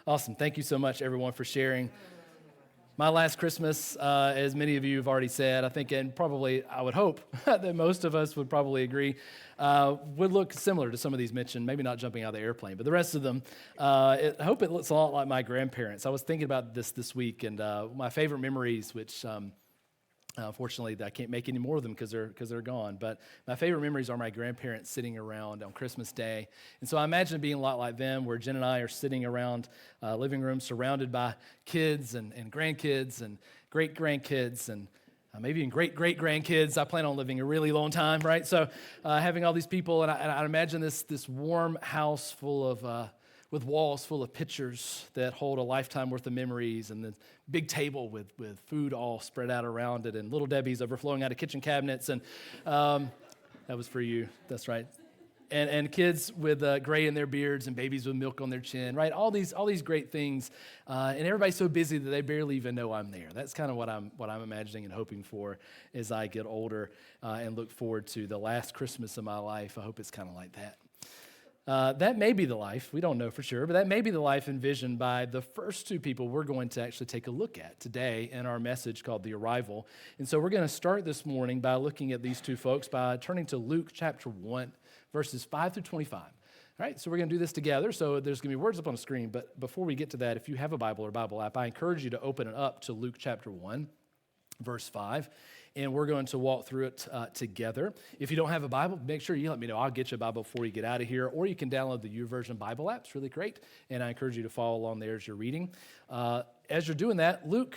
Awesome. Thank you so much, everyone, for sharing. My last Christmas, as many of you have already said, I think, and probably I would hope that most of us would probably agree, would look similar to some of these mentioned, maybe not jumping out of the airplane, but the rest of them, I hope it looks a lot like my grandparents. I was thinking about this week, and my favorite memories, which unfortunately, I can't make any more of them because they're gone. But my favorite memories are my grandparents sitting around on Christmas Day. And so I imagine it being a lot like them, where Jen and I are sitting around living room surrounded by kids and grandkids and great-grandkids and maybe even great-great-grandkids. I plan on living a really long time, right? So having all these people, and I imagine this warm house full of with walls full of pictures that hold a lifetime worth of memories, and the big table with food all spread out around it, and Little Debbie's overflowing out of kitchen cabinets, and that was for you, that's right. And kids with gray in their beards and babies with milk on their chin, right? All these great things, and everybody's so busy that they barely even know I'm there. That's kind of what I'm imagining and hoping for as I get older and look forward to the last Christmas of my life. I hope it's kind of like that. That may be the life, we don't know for sure, but that may be the life envisioned by the first two people we're going to actually take a look at today in our message called The Arrival. And so we're going to start this morning by looking at these two folks by turning to Luke chapter 1, verses 5 through 25. All right, so we're going to do this together. So there's going to be words up on the screen, but before we get to that, if you have a Bible or Bible app, I encourage you to open it up to Luke chapter 1, verse 5. And we're going to walk through it together. If you don't have a Bible, make sure you let me know. I'll get you a Bible before you get out of here, or you can download the YouVersion Bible app. It's really great, and I encourage you to follow along there as you're reading. As you're doing that, Luke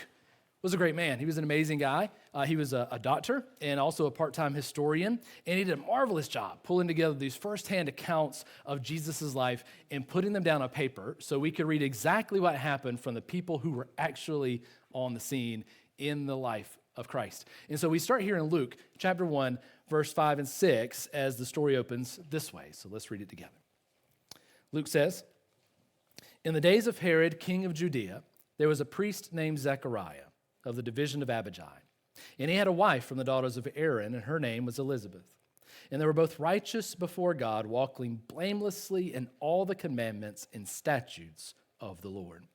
was a great man. He was an amazing guy. He was a doctor and also a part-time historian, and he did a marvelous job pulling together these first-hand accounts of Jesus' life and putting them down on paper so we could read exactly what happened from the people who were actually on the scene in the life of Christ. And so we start here in Luke chapter 1, verse 5 and 6 as the story opens this way. So let's read it together. Luke says, "In the days of Herod, king of Judea, there was a priest named Zechariah of the division of Abijah. And he had a wife from the daughters of Aaron, and her name was Elizabeth. And they were both righteous before God, walking blamelessly in all the commandments and statutes of the Lord."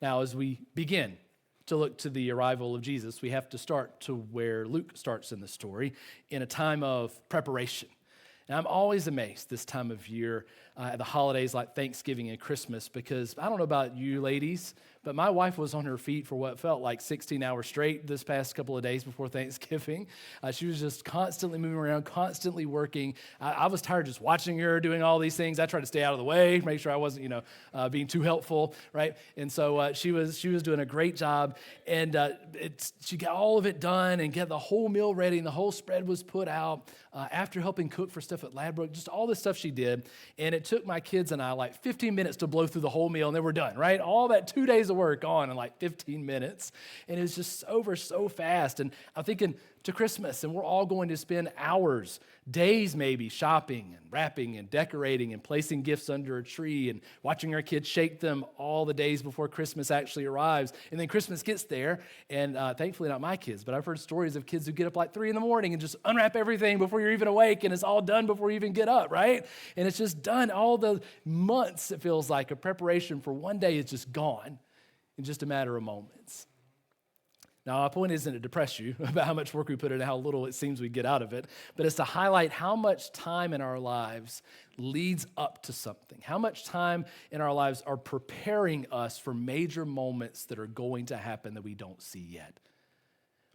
Now, as we begin to look to the arrival of Jesus, we have to start to where Luke starts in the story, in a time of preparation. And I'm always amazed this time of year at the holidays like Thanksgiving and Christmas, because I don't know about you ladies, but my wife was on her feet for what felt like 16 hours straight this past couple of days before Thanksgiving. She was just constantly moving around, constantly working. I was tired just watching her doing all these things. I tried to stay out of the way, make sure I wasn't, being too helpful, right? And so she was doing a great job, and she got all of it done and got the whole meal ready, and the whole spread was put out after helping cook for stuff at Ladbroke, just all this stuff she did. And it took my kids and I like 15 minutes to blow through the whole meal, and then we're done, right? All that 2 days of work on in like 15 minutes. And it was just over so fast. And I'm thinking to Christmas, and we're all going to spend hours, days maybe, shopping and wrapping and decorating and placing gifts under a tree and watching our kids shake them all the days before Christmas actually arrives. And then Christmas gets there, and thankfully not my kids, but I've heard stories of kids who get up like 3 a.m. and just unwrap everything before you're even awake, and it's all done before you even get up, right? And it's just done. All the months, it feels like, of preparation for one day is just gone in just a matter of moments. Now, my point isn't to depress you about how much work we put in and how little it seems we get out of it, but it's to highlight how much time in our lives leads up to something, how much time in our lives are preparing us for major moments that are going to happen that we don't see yet.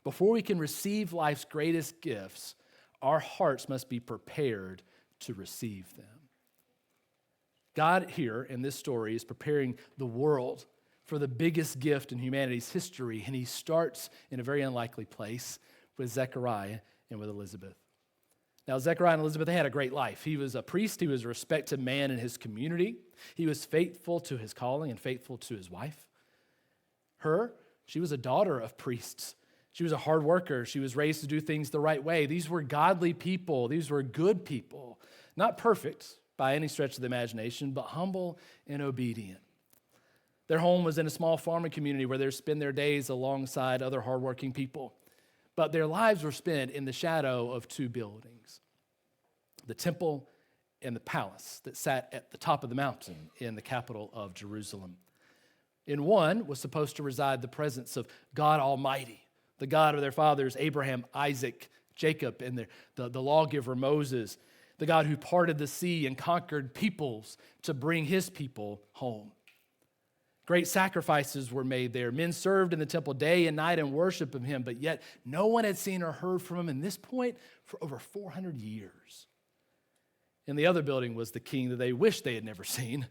Before we can receive life's greatest gifts, our hearts must be prepared to receive them. God here in this story is preparing the world for the biggest gift in humanity's history, and he starts in a very unlikely place with Zechariah and with Elizabeth. Now, Zechariah and Elizabeth, they had a great life. He was a priest. He was a respected man in his community. He was faithful to his calling and faithful to his wife. She was a daughter of priests. She was a hard worker. She was raised to do things the right way. These were godly people. These were good people. Not perfect by any stretch of the imagination, but humble and obedient. Their home was in a small farming community where they spend their days alongside other hardworking people. But their lives were spent in the shadow of two buildings, the temple and the palace that sat at the top of the mountain in the capital of Jerusalem. In one was supposed to reside the presence of God Almighty, the God of their fathers, Abraham, Isaac, Jacob, and the lawgiver Moses, the God who parted the sea and conquered peoples to bring his people home. Great sacrifices were made there. Men served in the temple day and night and worshiped him, but yet no one had seen or heard from him in this point for over 400 years. In the other building was the king that they wished they had never seen.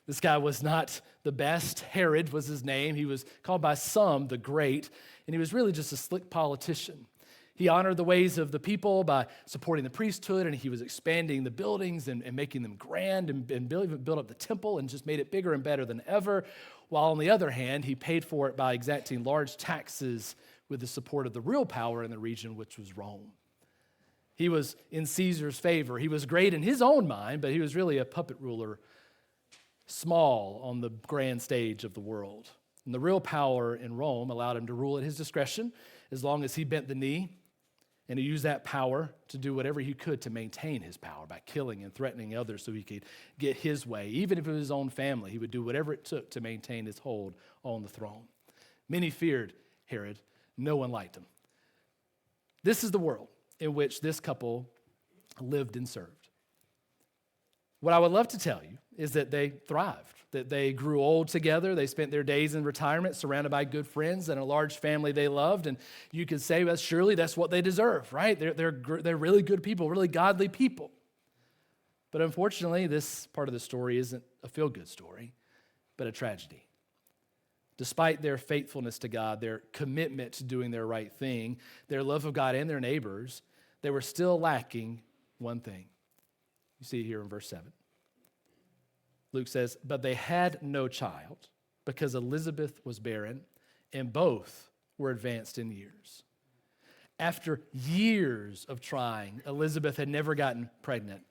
This guy was not the best. Herod was his name. He was called by some the Great, and he was really just a slick politician. He honored the ways of the people by supporting the priesthood, and he was expanding the buildings and making them grand and built up the temple and just made it bigger and better than ever, while on the other hand, he paid for it by exacting large taxes with the support of the real power in the region, which was Rome. He was in Caesar's favor. He was great in his own mind, but he was really a puppet ruler, small on the grand stage of the world. And the real power in Rome allowed him to rule at his discretion as long as he bent the knee, and he used that power to do whatever he could to maintain his power by killing and threatening others so he could get his way. Even if it was his own family, he would do whatever it took to maintain his hold on the throne. Many feared Herod. No one liked him. This is the world in which this couple lived and served. What I would love to tell you is that they thrived, that they grew old together. They spent their days in retirement surrounded by good friends and a large family they loved. And you could say, well, surely that's what they deserve, right? They're really good people, really godly people. But unfortunately, this part of the story isn't a feel-good story, but a tragedy. Despite their faithfulness to God, their commitment to doing their right thing, their love of God and their neighbors, they were still lacking one thing. You see it here in verse 7. Luke says, but they had no child because Elizabeth was barren and both were advanced in years. After years of trying, Elizabeth had never gotten pregnant.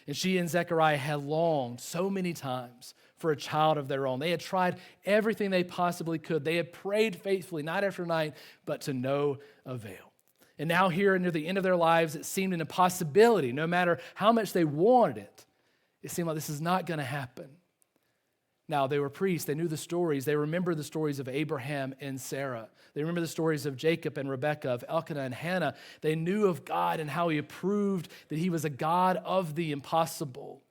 And she and Zechariah had longed so many times for a child of their own. They had tried everything they possibly could. They had prayed faithfully night after night, but to no avail. And now here near the end of their lives, it seemed an impossibility. No matter how much they wanted it, it seemed like this is not going to happen. Now, they were priests. They knew the stories. They remember the stories of Abraham and Sarah. They remember the stories of Jacob and Rebekah, of Elkanah and Hannah. They knew of God and how he approved that he was a God of the impossible.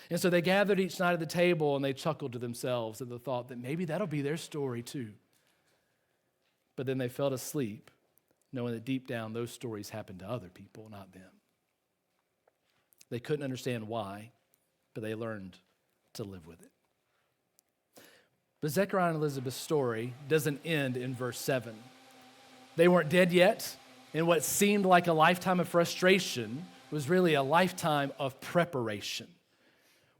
And so they gathered each night at the table and they chuckled to themselves at the thought that maybe that'll be their story too. But then they fell asleep, knowing that deep down those stories happened to other people, not them. They couldn't understand why, but they learned to live with it. But Zechariah and Elizabeth's story doesn't end in verse 7. They weren't dead yet, and what seemed like a lifetime of frustration was really a lifetime of preparation.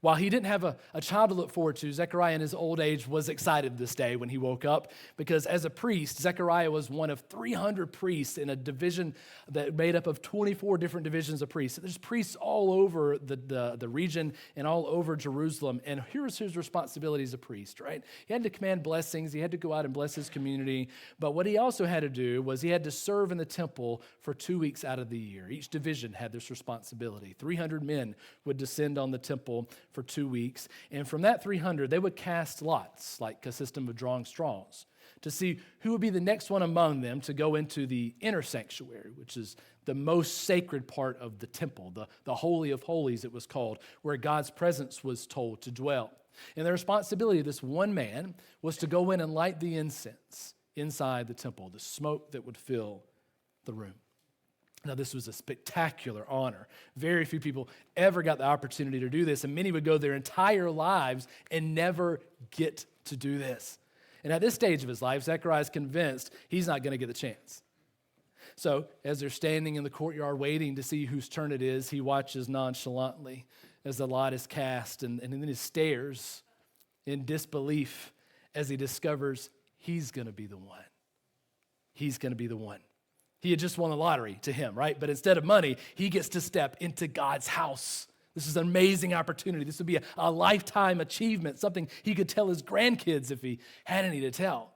While he didn't have a child to look forward to, Zechariah in his old age was excited this day when he woke up because as a priest, Zechariah was one of 300 priests in a division that made up of 24 different divisions of priests. There's priests all over the region and all over Jerusalem. And here's his responsibility as a priest, right? He had to command blessings. He had to go out and bless his community. But what he also had to do was he had to serve in the temple for 2 weeks out of the year. Each division had this responsibility. 300 men would descend on the temple for 2 weeks. And from that 300, they would cast lots, like a system of drawing straws, to see who would be the next one among them to go into the inner sanctuary, which is the most sacred part of the temple, the Holy of Holies, it was called, where God's presence was told to dwell. And the responsibility of this one man was to go in and light the incense inside the temple, the smoke that would fill the room. Now, this was a spectacular honor. Very few people ever got the opportunity to do this, and many would go their entire lives and never get to do this. And at this stage of his life, Zechariah is convinced he's not going to get the chance. So, as they're standing in the courtyard waiting to see whose turn it is, he watches nonchalantly as the lot is cast, and then he stares in disbelief as he discovers he's going to be the one. He's going to be the one. He had just won the lottery to him, right? But instead of money, he gets to step into God's house. This is an amazing opportunity. This would be a lifetime achievement, something he could tell his grandkids if he had any to tell.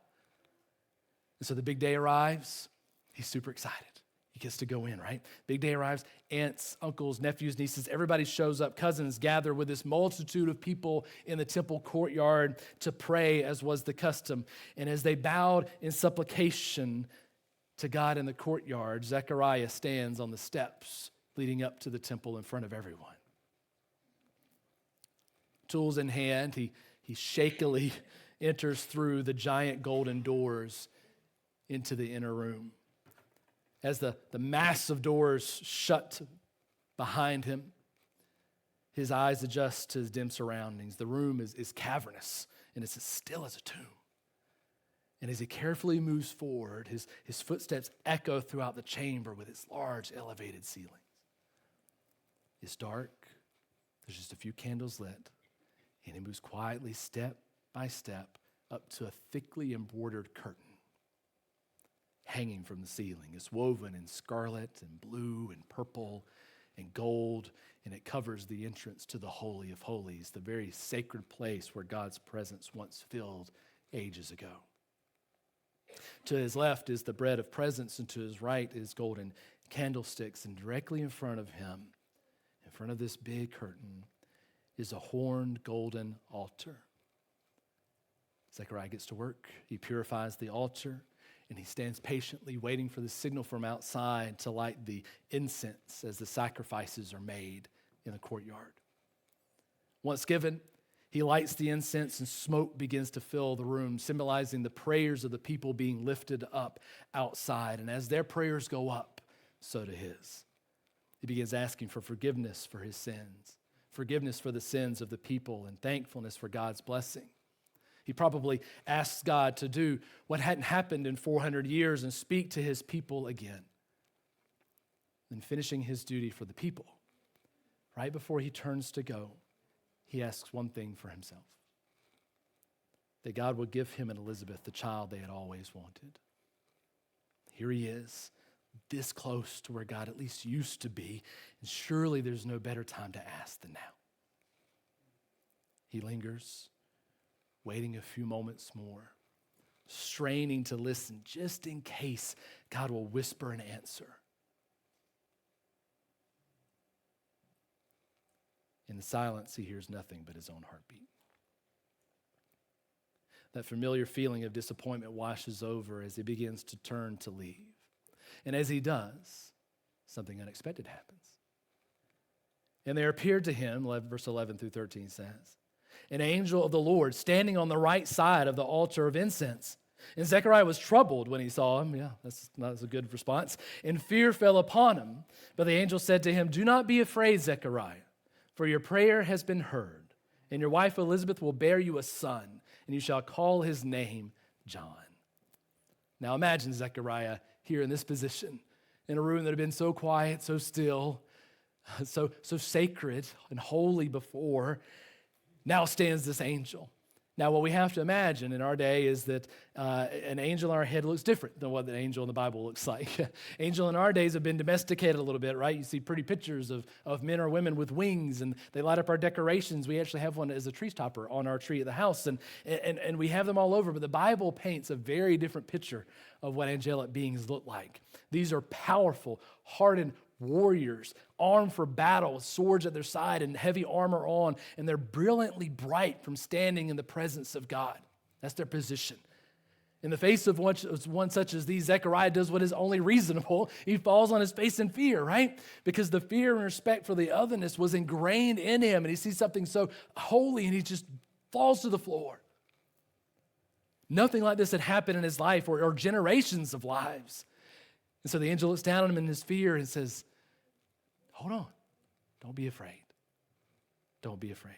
And so the big day arrives. He's super excited. He gets to go in, right? Big day arrives. Aunts, uncles, nephews, nieces, everybody shows up. Cousins gather with this multitude of people in the temple courtyard to pray, as was the custom. And as they bowed in supplication to God in the courtyard, Zechariah stands on the steps leading up to the temple in front of everyone. Tools in hand, he shakily enters through the giant golden doors into the inner room. As the massive doors shut behind him, his eyes adjust to his dim surroundings. The room is cavernous, and it's as still as a tomb. And as he carefully moves forward, his footsteps echo throughout the chamber with its large elevated ceilings. It's dark. There's just a few candles lit. And he moves quietly, step by step, up to a thickly embroidered curtain hanging from the ceiling. It's woven in scarlet and blue and purple and gold, and it covers the entrance to the Holy of Holies, the very sacred place where God's presence once filled ages ago. To his left is the bread of presence, and to his right is golden candlesticks, and directly in front of him, in front of this big curtain, is a horned golden altar. Zechariah gets to work. He purifies the altar, and he stands patiently waiting for the signal from outside to light the incense as the sacrifices are made in the courtyard. Once given, he lights the incense and smoke begins to fill the room, symbolizing the prayers of the people being lifted up outside. And as their prayers go up, so do his. He begins asking for forgiveness for his sins, forgiveness for the sins of the people, and thankfulness for God's blessing. He probably asks God to do what hadn't happened in 400 years and speak to his people again. Then finishing his duty for the people, right before he turns to go, he asks one thing for himself: that God would give him and Elizabeth the child they had always wanted. Here he is, this close to where God at least used to be, and surely there's no better time to ask than now. He lingers, waiting a few moments more, straining to listen just in case God will whisper an answer. In the silence, he hears nothing but his own heartbeat. That familiar feeling of disappointment washes over as he begins to turn to leave. And as he does, something unexpected happens. And there appeared to him, verse 11 through 13 says, an angel of the Lord standing on the right side of the altar of incense. And Zechariah was troubled when he saw him. Yeah, that's a good response. And fear fell upon him. But the angel said to him, do not be afraid, Zechariah, for your prayer has been heard. And your wife Elizabeth will bear you a son, and you shall call his name John. Now imagine Zechariah here in this position, in a room that had been so quiet, so still, so sacred and holy before. Now stands this angel. Now, what we have to imagine in our day is that an angel in our head looks different than what the angel in the Bible looks like. Angel in our days have been domesticated a little bit, right? You see pretty pictures of men or women with wings, and they light up our decorations. We actually have one as a tree topper on our tree at the house, and we have them all over. But the Bible paints a very different picture of what angelic beings look like. These are powerful, hardened warriors, armed for battle with swords at their side and heavy armor on, and they're brilliantly bright from standing in the presence of God. That's their position. In the face of one such as these, Zechariah does what is only reasonable. He falls on his face in fear, right? Because the fear and respect for the otherness was ingrained in him, and he sees something so holy, and he just falls to the floor. Nothing like this had happened in his life or generations of lives. And so the angel looks down on him in his fear and says, hold on, don't be afraid. Don't be afraid.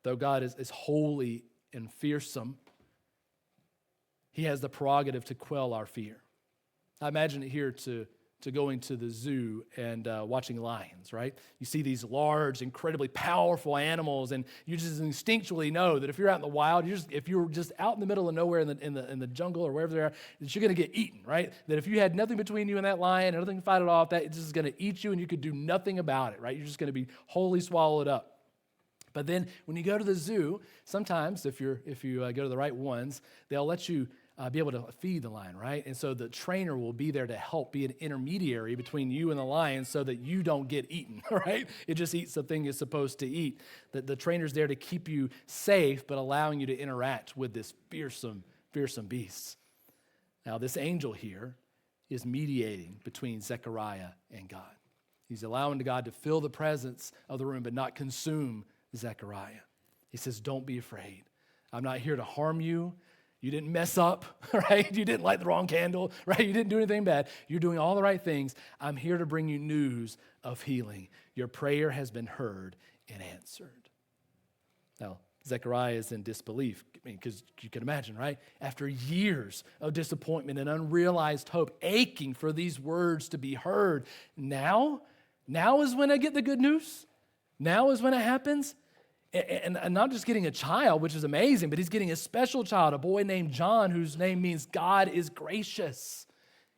Though God is holy and fearsome, he has the prerogative to quell our fear. I imagine it here to going to the zoo and watching lions, right? You see these large, incredibly powerful animals, and you just instinctually know that if you're out in the wild, if you're just out in the middle of nowhere in the jungle or wherever they are, that you're going to get eaten, right? That if you had nothing between you and that lion, and nothing to fight it off, that it's just going to eat you, and you could do nothing about it, right? You're just going to be wholly swallowed up. But then when you go to the zoo, sometimes if you go to the right ones, they'll let you be able to feed the lion, right? And so the trainer will be there to help be an intermediary between you and the lion so that you don't get eaten, right? It just eats the thing it's supposed to eat. The trainer's there to keep you safe, but allowing you to interact with this fearsome beast. Now, this angel here is mediating between Zechariah and God. He's allowing God to fill the presence of the room, but not consume Zechariah. He says, don't be afraid. I'm not here to harm you. You didn't mess up, right? You didn't light the wrong candle, right? You didn't do anything bad. You're doing all the right things. I'm here to bring you news of healing. Your prayer has been heard and answered. Now, Zechariah is in disbelief, because you can imagine, right? After years of disappointment and unrealized hope, aching for these words to be heard, now is when I get the good news. Now is when it happens. And not just getting a child, which is amazing, but he's getting a special child, a boy named John, whose name means God is gracious.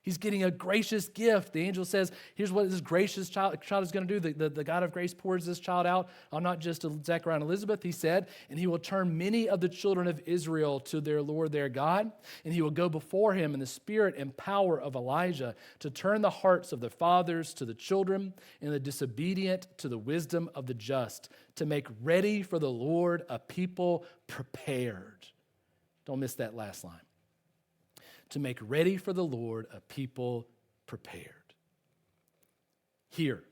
He's getting a gracious gift. The angel says, here's what this gracious child is going to do. The God of grace pours this child out on not just Zechariah and Elizabeth, he said, and he will turn many of the children of Israel to their Lord, their God, and he will go before him in the spirit and power of Elijah to turn the hearts of the fathers to the children and the disobedient to the wisdom of the just, to make ready for the Lord a people prepared. Don't miss that last line. To make ready for the Lord a people prepared. Here,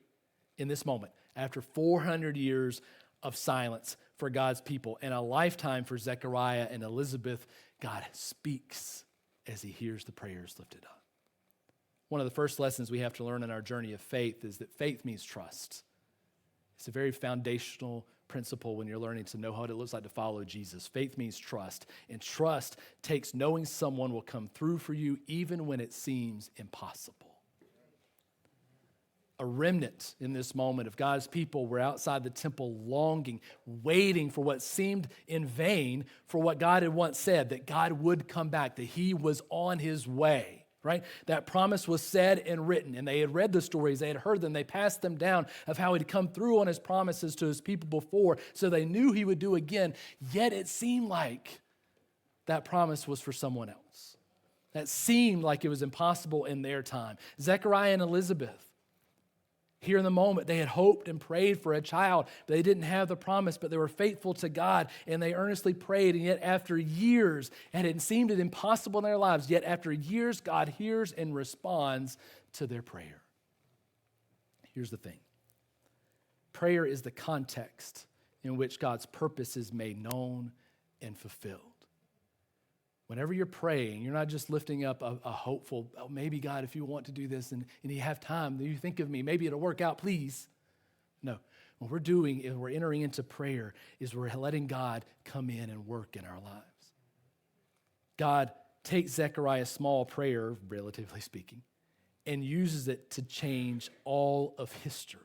in this moment, after 400 years of silence for God's people and a lifetime for Zechariah and Elizabeth, God speaks as he hears the prayers lifted up. One of the first lessons we have to learn in our journey of faith is that faith means trust. It's a very foundational principle when you're learning to know what it looks like to follow Jesus. Faith means trust, and trust takes knowing someone will come through for you even when it seems impossible. A remnant in this moment of God's people were outside the temple longing, waiting for what seemed in vain for what God had once said, that God would come back, that he was on his way. Right? That promise was said and written, and they had read the stories, they had heard them, they passed them down of how he'd come through on his promises to his people before, so they knew he would do again, yet it seemed like that promise was for someone else. That seemed like it was impossible in their time. Zechariah and Elizabeth, here in the moment, they had hoped and prayed for a child. They didn't have the promise, but they were faithful to God, and they earnestly prayed. And yet after years, and it seemed impossible in their lives, yet after years, God hears and responds to their prayer. Here's the thing. Prayer is the context in which God's purpose is made known and fulfilled. Whenever you're praying, you're not just lifting up a hopeful, oh, maybe God, if you want to do this and you have time, you think of me, maybe it'll work out, please. No, what we're doing is we're entering into prayer is we're letting God come in and work in our lives. God takes Zechariah's small prayer, relatively speaking, and uses it to change all of history.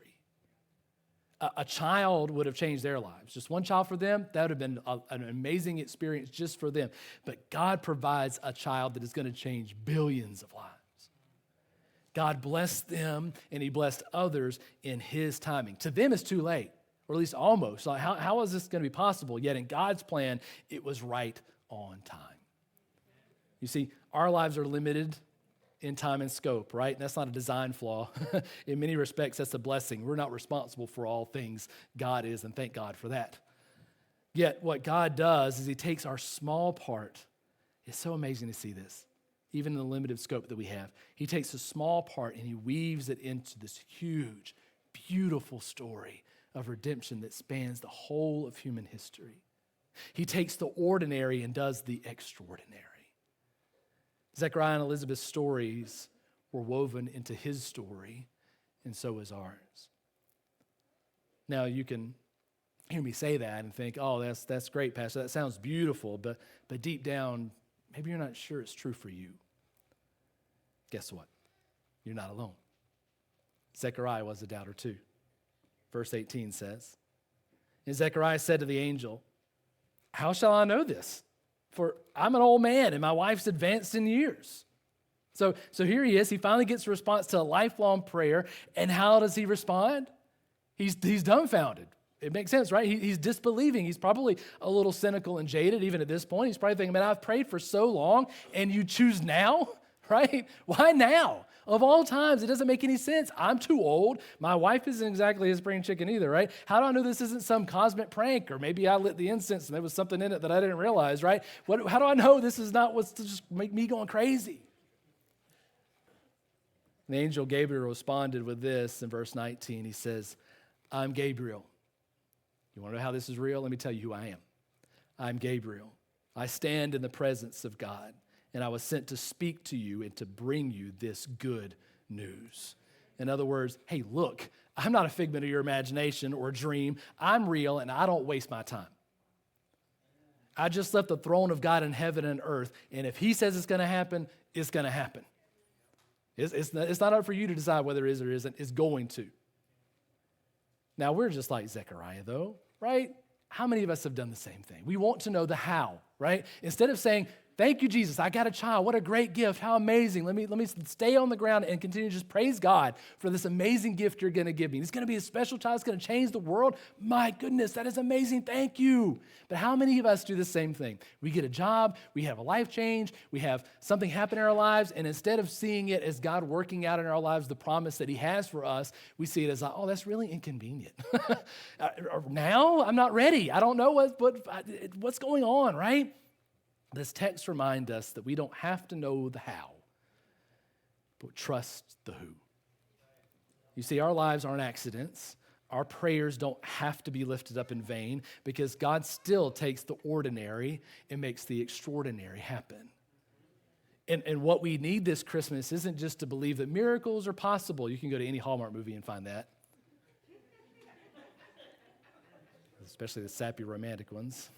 A child would have changed their lives. Just one child for them, that would have been an amazing experience just for them. But God provides a child that is going to change billions of lives. God blessed them, and he blessed others in his timing. To them, it's too late, or at least almost. Like, how is this going to be possible? Yet in God's plan, it was right on time. You see, our lives are limited in time and scope, right? That's not a design flaw. In many respects, that's a blessing. We're not responsible for all things. God is, and thank God for that. Yet what God does is he takes our small part. It's so amazing to see this, even in the limited scope that we have. He takes a small part and he weaves it into this huge, beautiful story of redemption that spans the whole of human history. He takes the ordinary and does the extraordinary. Zechariah and Elizabeth's stories were woven into his story, and so is ours. Now, you can hear me say that and think, oh, that's great, Pastor. That sounds beautiful, but deep down, maybe you're not sure it's true for you. Guess what? You're not alone. Zechariah was a doubter too. Verse 18 says, and Zechariah said to the angel, how shall I know this? For I'm an old man and my wife's advanced in years. So here he is. He finally gets a response to a lifelong prayer. And how does he respond? He's dumbfounded. It makes sense, right? He's disbelieving. He's probably a little cynical and jaded even at this point. He's probably thinking, man, I've prayed for so long and you choose now, right? Why now? Of all times, it doesn't make any sense. I'm too old. My wife isn't exactly a spring chicken either, right? How do I know this isn't some cosmic prank? Or maybe I lit the incense and there was something in it that I didn't realize, right? How do I know this is not what's to just make me going crazy? The angel Gabriel responded with this in verse 19. He says, I'm Gabriel. You want to know how this is real? Let me tell you who I am. I'm Gabriel. I stand in the presence of God, and I was sent to speak to you and to bring you this good news. In other words, hey, look, I'm not a figment of your imagination or a dream. I'm real, and I don't waste my time. I just left the throne of God in heaven and earth, and if he says it's going to happen, it's going to happen. It's not up for you to decide whether it is or isn't. It's going to. Now, we're just like Zechariah, though, right? How many of us have done the same thing? We want to know the how, right? Instead of saying, thank you, Jesus, I got a child. What a great gift. How amazing. Let me stay on the ground and continue to just praise God for this amazing gift you're going to give me. It's going to be a special child. It's going to change the world. My goodness, that is amazing. Thank you. But how many of us do the same thing? We get a job. We have a life change. We have something happen in our lives. And instead of seeing it as God working out in our lives the promise that he has for us, we see it as, oh, that's really inconvenient. Now I'm not ready. I don't know what's going on, right? This text reminds us that we don't have to know the how, but trust the who. You see, our lives aren't accidents. Our prayers don't have to be lifted up in vain because God still takes the ordinary and makes the extraordinary happen. And what we need this Christmas isn't just to believe that miracles are possible. You can go to any Hallmark movie and find that, especially the sappy romantic ones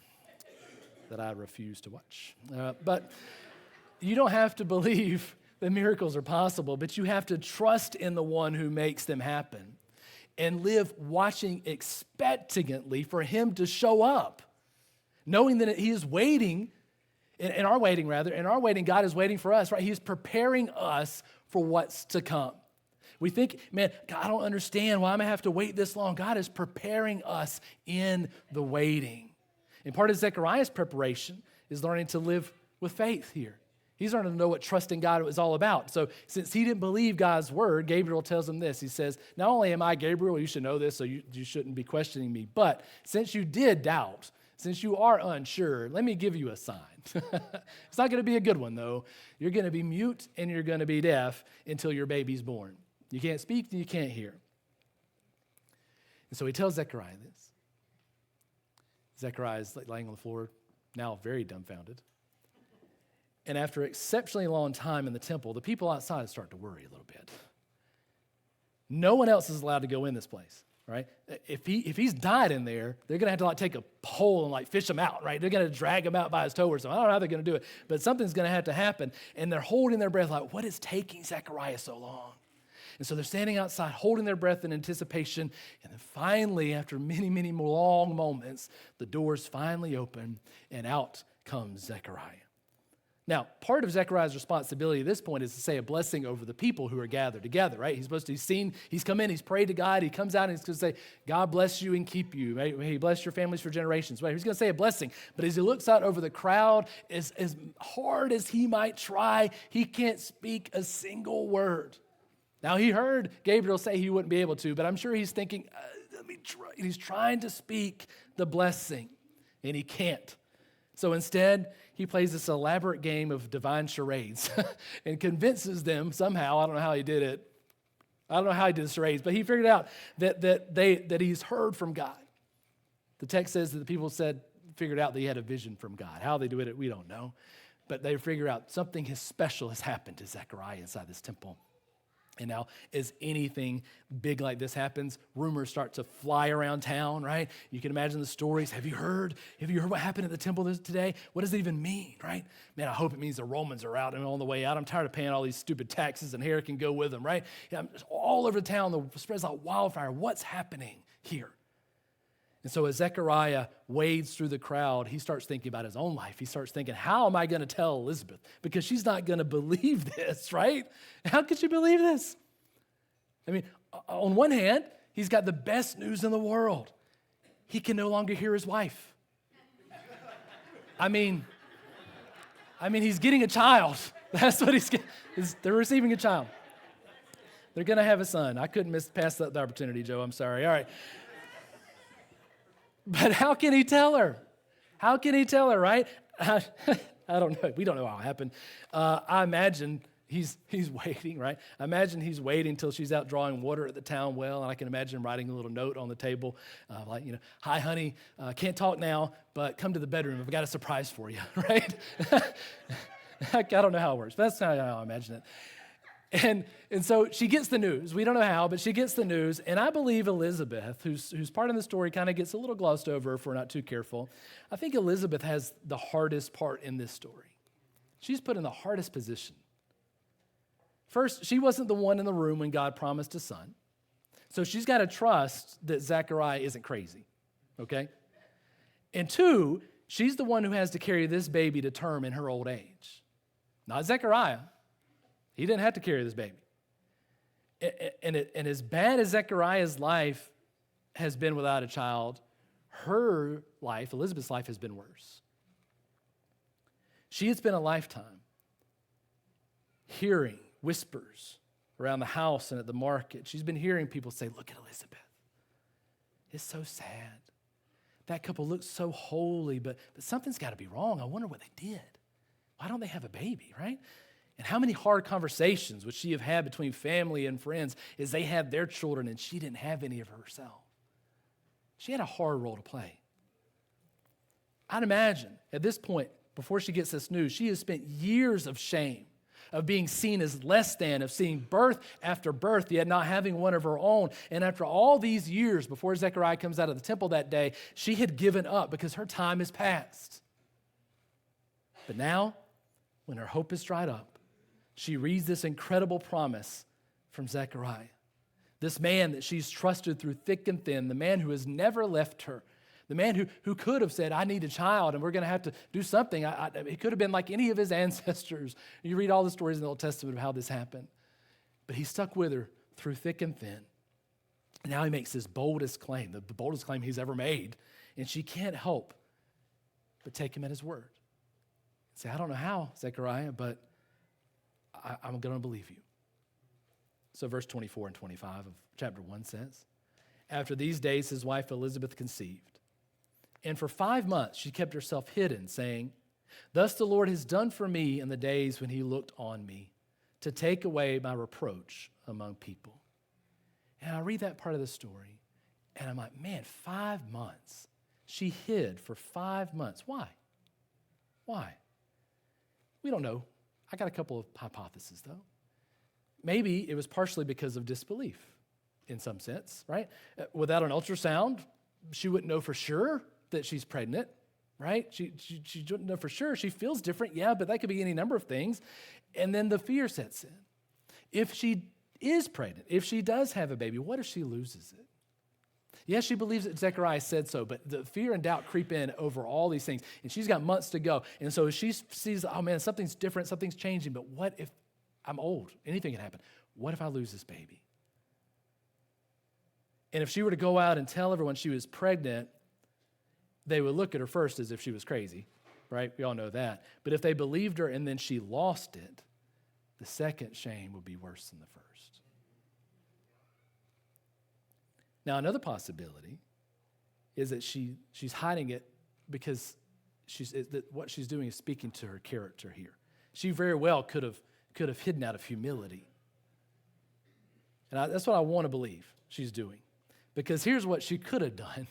that I refuse to watch. But you don't have to believe that miracles are possible, but you have to trust in the one who makes them happen and live watching expectantly for him to show up, knowing that he is waiting, in our waiting, God is waiting for us, right? He's preparing us for what's to come. We think, man, God, I don't understand why I'm going to have to wait this long. God is preparing us in the waiting. And part of Zechariah's preparation is learning to live with faith here. He's learning to know what trusting God was all about. So since he didn't believe God's word, Gabriel tells him this. He says, not only am I Gabriel, you should know this, so you shouldn't be questioning me, but since you did doubt, since you are unsure, let me give you a sign. It's not going to be a good one, though. You're going to be mute and you're going to be deaf until your baby's born. You can't speak and you can't hear. And so he tells Zechariah this. Zechariah is laying on the floor, now very dumbfounded. And after an exceptionally long time in the temple, the people outside start to worry a little bit. No one else is allowed to go in this place, right? If he's died in there, they're going to have to take a pole and fish him out, right? They're going to drag him out by his toe or something. I don't know how they're going to do it, but something's going to have to happen. And they're holding their breath what is taking Zechariah so long? And so they're standing outside, holding their breath in anticipation. And then finally, after many, many long moments, the doors finally open, and out comes Zechariah. Now, part of Zechariah's responsibility at this point is to say a blessing over the people who are gathered together, right? He's come in, he's prayed to God, he comes out and he's going to say, God bless you and keep you. May he bless your families for generations, right? He's going to say a blessing. But as he looks out over the crowd, as hard as he might try, he can't speak a single word. Now, he heard Gabriel say he wouldn't be able to, but I'm sure he's thinking, let me try. He's trying to speak the blessing, and he can't. So instead, he plays this elaborate game of divine charades and convinces them somehow, I don't know how he did it, I don't know how he did the charades, but he figured out that he's heard from God. The text says that the people figured out that he had a vision from God. How they do it, we don't know. But they figure out something special has happened to Zechariah inside this temple. And now, as anything big like this happens, rumors start to fly around town, right? You can imagine the stories. Have you heard what happened at the temple today? What does it even mean, right? Man, I hope it means the Romans are out and on the way out. I'm tired of paying all these stupid taxes, and Herod can go with them, right? Yeah, all over town, the spread's like wildfire. What's happening here? And so as Zechariah wades through the crowd, he starts thinking about his own life. He starts thinking, how am I going to tell Elizabeth? Because she's not going to believe this, right? How could she believe this? I mean, on one hand, he's got the best news in the world. he can no longer hear his wife. I mean, he's getting a child. That's what he's getting. They're receiving a child. They're going to have a son. I couldn't pass the opportunity, Joe. I'm sorry. All right. But how can he tell her? How can he tell her, right? I don't know. We don't know how it happened. I imagine he's waiting, right? I imagine he's waiting until she's out drawing water at the town well, and I can imagine him writing a little note on the table, like, hi, honey, can't talk now, but come to the bedroom. I've got a surprise for you, right? I don't know how it works, but that's how I imagine it. And so she gets the news. We don't know how, but she gets the news. And I believe Elizabeth, who's part of the story, kind of gets a little glossed over if we're not too careful. I think Elizabeth has the hardest part in this story. She's put in the hardest position. First, she wasn't the one in the room when God promised a son. So she's got to trust that Zechariah isn't crazy, okay? And two, she's the one who has to carry this baby to term in her old age. Not Zechariah. He didn't have to carry this baby. And as bad as Zechariah's life has been without a child, her life, Elizabeth's life, has been worse. She has spent a lifetime hearing whispers around the house and at the market. She's been hearing people say, look at Elizabeth. It's so sad. That couple looks so holy, but something's got to be wrong. I wonder what they did. Why don't they have a baby, right? And how many hard conversations would she have had between family and friends as they had their children and she didn't have any of herself? She had a hard role to play. I'd imagine at this point, before she gets this news, she has spent years of shame, of being seen as less than, of seeing birth after birth, yet not having one of her own. And after all these years, before Zechariah comes out of the temple that day, she had given up because her time has passed. But now, when her hope is dried up, she reads this incredible promise from Zechariah. This man that she's trusted through thick and thin, the man who has never left her, the man who could have said, I need a child and we're going to have to do something. It could have been like any of his ancestors. You read all the stories in the Old Testament of how this happened. But he stuck with her through thick and thin. And now he makes his boldest claim, the boldest claim he's ever made. And she can't help but take him at his word. Say, I don't know how, Zechariah, but I'm going to believe you. So verse 24 and 25 of chapter 1 says, after these days his wife Elizabeth conceived, and for 5 months she kept herself hidden, saying, thus the Lord has done for me in the days when he looked on me, to take away my reproach among people. And I read that part of the story, and I'm like, man, 5 months. She hid for 5 months. Why? Why? We don't know. I got a couple of hypotheses, though. Maybe it was partially because of disbelief, in some sense, right? Without an ultrasound, she wouldn't know for sure that she's pregnant, right? She wouldn't know for sure. She feels different, yeah, but that could be any number of things. And then the fear sets in. If she is pregnant, if she does have a baby, what if she loses it? Yes, she believes that Zechariah said so, but the fear and doubt creep in over all these things. And she's got months to go. And so she sees, oh man, something's different, something's changing. But what if I'm old? Anything can happen. What if I lose this baby? And if she were to go out and tell everyone she was pregnant, they would look at her first as if she was crazy, right? We all know that. But if they believed her and then she lost it, the second shame would be worse than the first. Now, another possibility is that she's hiding it because what she's doing is speaking to her character here. She very well could have hidden out of humility. And that's what I want to believe she's doing. Because here's what she could have done.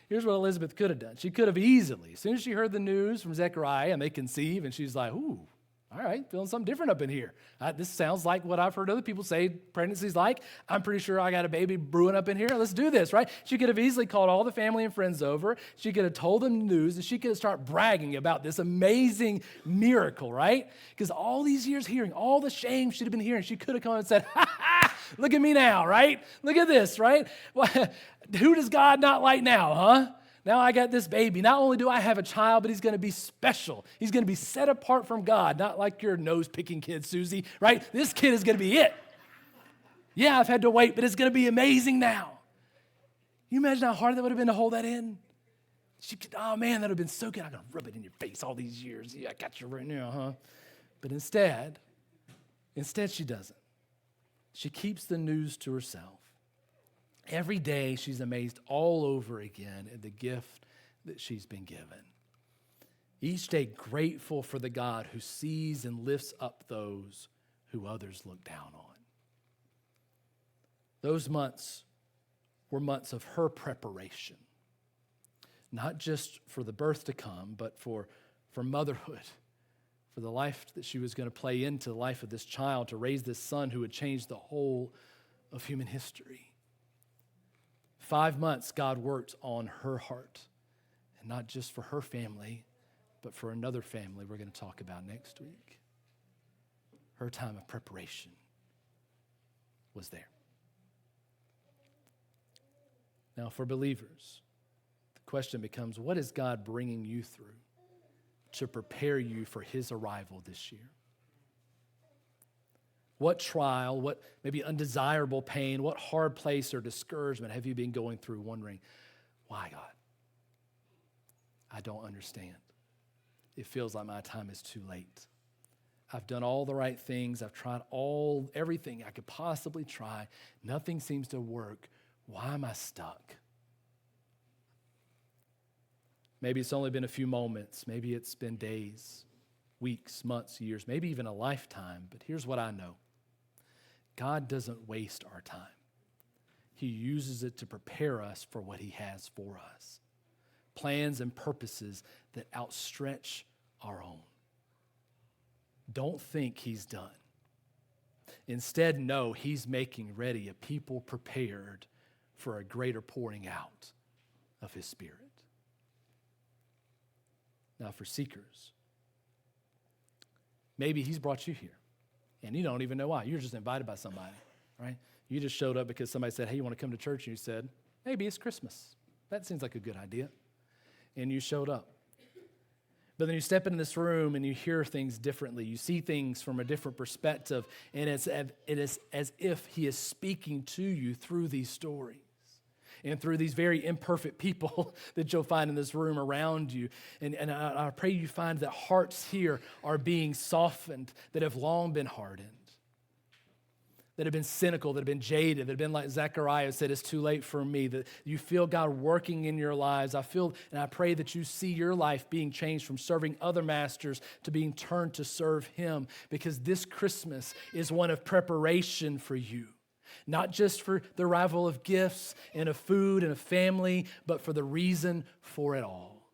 Here's what Elizabeth could have done. She could have easily, as soon as she heard the news from Zechariah and they conceive, and she's like, ooh, all right, feeling something different up in here. This sounds like what I've heard other people say pregnancy's like. I'm pretty sure I got a baby brewing up in here. Let's do this, right? She could have easily called all the family and friends over. She could have told them the news, and she could have started bragging about this amazing miracle, right? Because all these years hearing, all the shame she'd have been hearing, she could have come and said, ha ha, look at me now, right? Look at this, right? Well, who does God not like now, huh? Now I got this baby. Not only do I have a child, but he's going to be special. He's going to be set apart from God, not like your nose-picking kid, Susie, right? This kid is going to be it. Yeah, I've had to wait, but it's going to be amazing now. You imagine how hard that would have been to hold that in? She could, oh man, that would have been so good. I'm going to rub it in your face all these years. Yeah, I got you right now, huh? But instead she doesn't. She keeps the news to herself. Every day she's amazed all over again at the gift that she's been given. Each day grateful for the God who sees and lifts up those who others look down on. Those months were months of her preparation, not just for the birth to come, but for motherhood, for the life that she was going to play into the life of this child, to raise this son who would change the whole of human history. 5 months, God worked on her heart, and not just for her family, but for another family we're going to talk about next week. Her time of preparation was there. Now, for believers, the question becomes, what is God bringing you through to prepare you for his arrival this year? What trial, what maybe undesirable pain, what hard place or discouragement have you been going through wondering, why, God? I don't understand. It feels like my time is too late. I've done all the right things. I've tried everything I could possibly try. Nothing seems to work. Why am I stuck? Maybe it's only been a few moments. Maybe it's been days, weeks, months, years, maybe even a lifetime. But here's what I know. God doesn't waste our time. He uses it to prepare us for what he has for us. Plans and purposes that outstretch our own. Don't think he's done. Instead, know he's making ready a people prepared for a greater pouring out of his Spirit. Now, for seekers, maybe he's brought you here, and you don't even know why. You're just invited by somebody, right? You just showed up because somebody said, hey, you want to come to church? And you said, maybe it's Christmas. That seems like a good idea. And you showed up. But then you step into this room and you hear things differently. You see things from a different perspective, and it is as if he is speaking to you through these stories and through these very imperfect people that you'll find in this room around you. And I pray you find that hearts here are being softened that have long been hardened, that have been cynical, that have been jaded, that have been like Zechariah said, it's too late for me, that you feel God working in your lives. I feel and I pray that you see your life being changed from serving other masters to being turned to serve him, because this Christmas is one of preparation for you. Not just for the arrival of gifts and of food and of family, but for the reason for it all.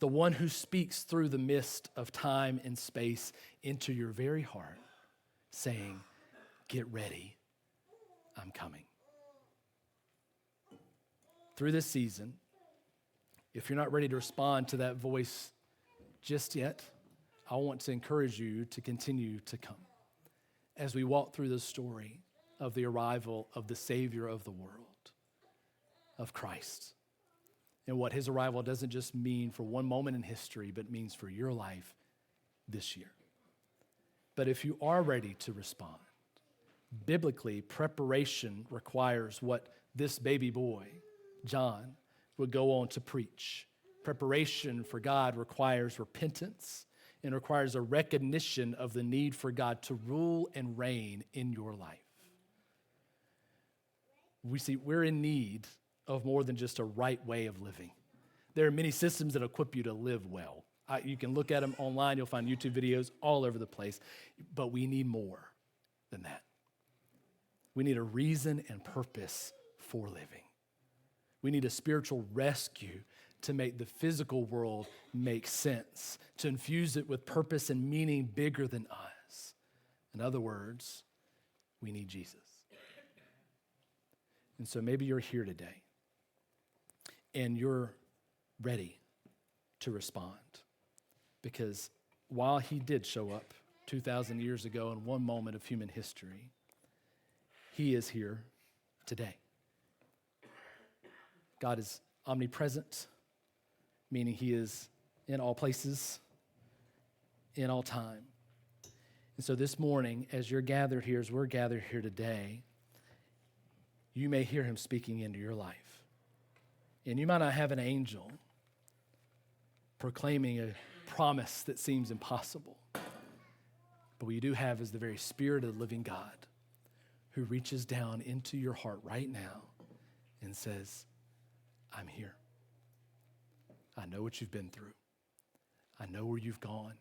The one who speaks through the mist of time and space into your very heart, saying, get ready, I'm coming. Through this season, if you're not ready to respond to that voice just yet, I want to encourage you to continue to come as we walk through the story of the arrival of the Savior of the world, of Christ, and what his arrival doesn't just mean for one moment in history, but means for your life this year. But if you are ready to respond, biblically, preparation requires what this baby boy, John, would go on to preach. Preparation for God requires repentance and requires a recognition of the need for God to rule and reign in your life. We're in need of more than just a right way of living. There are many systems that equip you to live well. You can look at them online. You'll find YouTube videos all over the place. But we need more than that. We need a reason and purpose for living. We need a spiritual rescue to make the physical world make sense, to infuse it with purpose and meaning bigger than us. In other words, we need Jesus. And so maybe you're here today and you're ready to respond, because while he did show up 2,000 years ago in one moment of human history, he is here today. God is omnipresent, meaning he is in all places, in all time. And so this morning, as you're gathered here, as we're gathered here today, you may hear him speaking into your life. And you might not have an angel proclaiming a promise that seems impossible. But what you do have is the very Spirit of the living God who reaches down into your heart right now and says, I'm here. I know what you've been through. I know where you've gone.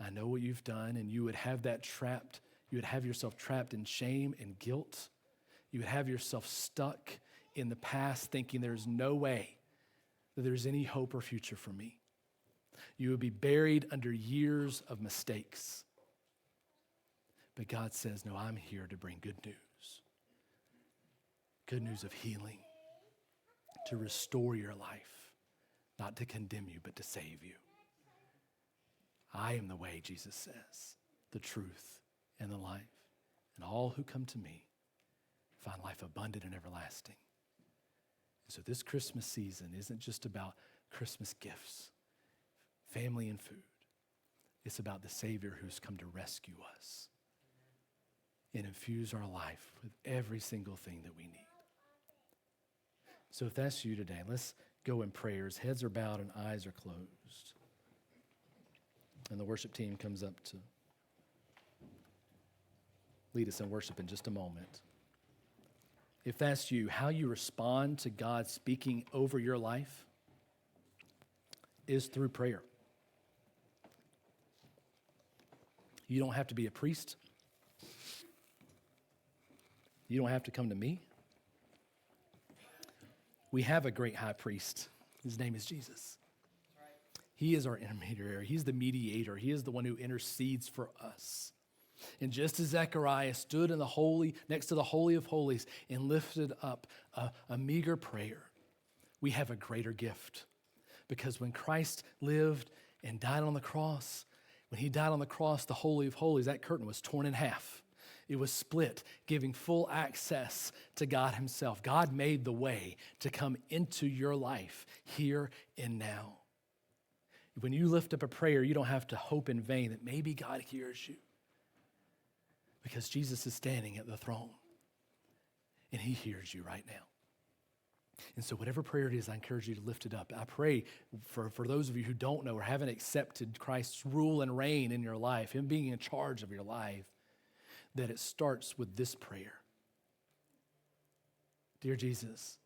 I know what you've done, and you would have that trapped. You would have yourself trapped in shame and guilt. You would have yourself stuck in the past thinking there's no way that there's any hope or future for me. You would be buried under years of mistakes. But God says, no, I'm here to bring good news. Good news of healing, to restore your life, not to condemn you, but to save you. I am the way, Jesus says, the truth and the life. And all who come to me find life abundant and everlasting. And so this Christmas season isn't just about Christmas gifts, family and food. It's about the Savior who's come to rescue us and infuse our life with every single thing that we need. So if that's you today, let's go in prayers. Heads are bowed and eyes are closed. And the worship team comes up to lead us in worship in just a moment. If that's you, how you respond to God speaking over your life is through prayer. You don't have to be a priest. You don't have to come to me. We have a great high priest. His name is Jesus. He is our intermediary. He's the mediator. He is the one who intercedes for us. And just as Zechariah stood in the holy, next to the Holy of Holies and lifted up a meager prayer, we have a greater gift. Because when Christ lived and died on the cross, when he died on the cross, the Holy of Holies, that curtain was torn in half. It was split, giving full access to God himself. God made the way to come into your life here and now. When you lift up a prayer, you don't have to hope in vain that maybe God hears you. Because Jesus is standing at the throne and he hears you right now. And so whatever prayer it is, I encourage you to lift it up. I pray for those of you who don't know or haven't accepted Christ's rule and reign in your life, him being in charge of your life, that it starts with this prayer. Dear Jesus,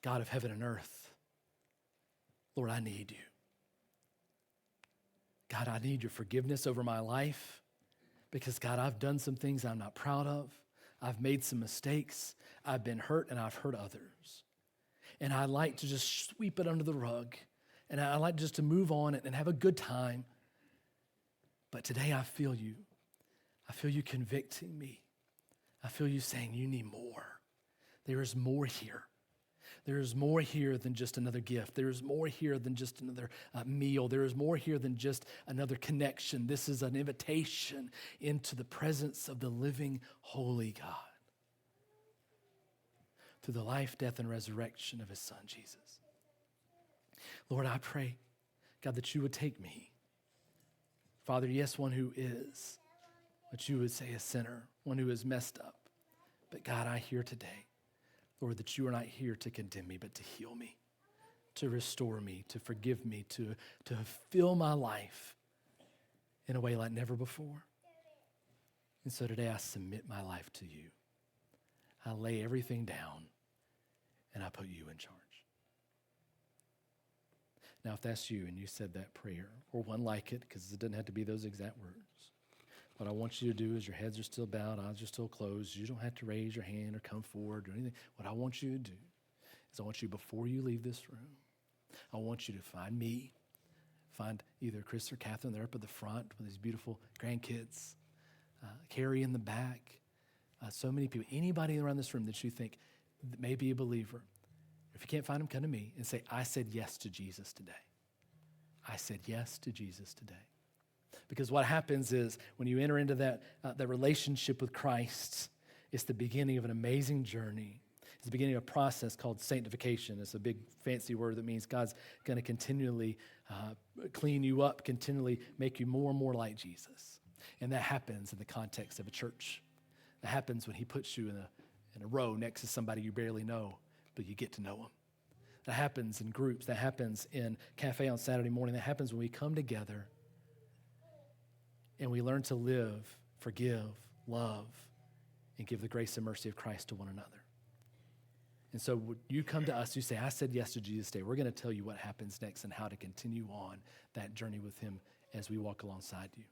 God of heaven and earth, Lord, I need you. God, I need your forgiveness over my life because, God, I've done some things I'm not proud of. I've made some mistakes. I've been hurt and I've hurt others. And I like to just sweep it under the rug. And I like just to move on and have a good time. But today I feel you. I feel you convicting me. I feel you saying you need more. There is more here. There is more here than just another gift. There is more here than just another meal. There is more here than just another connection. This is an invitation into the presence of the living, holy God through the life, death, and resurrection of his son, Jesus. Lord, I pray, God, that you would take me. Father, yes, one who is, but you would say a sinner, one who is messed up. But God, I hear today, Lord, that you are not here to condemn me, but to heal me, to restore me, to forgive me, to fill my life in a way like never before. And so today I submit my life to you. I lay everything down and I put you in charge. Now, if that's you and you said that prayer, or one like it, because it doesn't have to be those exact words, what I want you to do is your heads are still bowed, eyes are still closed. You don't have to raise your hand or come forward or anything. What I want you to do is I want you, before you leave this room, I want you to find me, find either Chris or Catherine. They're up at the front with these beautiful grandkids, Carrie in the back, so many people. Anybody around this room that you think may be a believer, if you can't find them, come to me and say, I said yes to Jesus today. I said yes to Jesus today. Because what happens is when you enter into that relationship with Christ, it's the beginning of an amazing journey. It's the beginning of a process called sanctification. It's a big fancy word that means God's going to continually clean you up, continually make you more and more like Jesus. And that happens in the context of a church. That happens when he puts you in a row next to somebody you barely know, but you get to know them. That happens in groups. That happens in cafe on Saturday morning. That happens when we come together and we learn to live, forgive, love, and give the grace and mercy of Christ to one another. And so when you come to us, you say, I said yes to Jesus today. We're going to tell you what happens next and how to continue on that journey with him as we walk alongside you.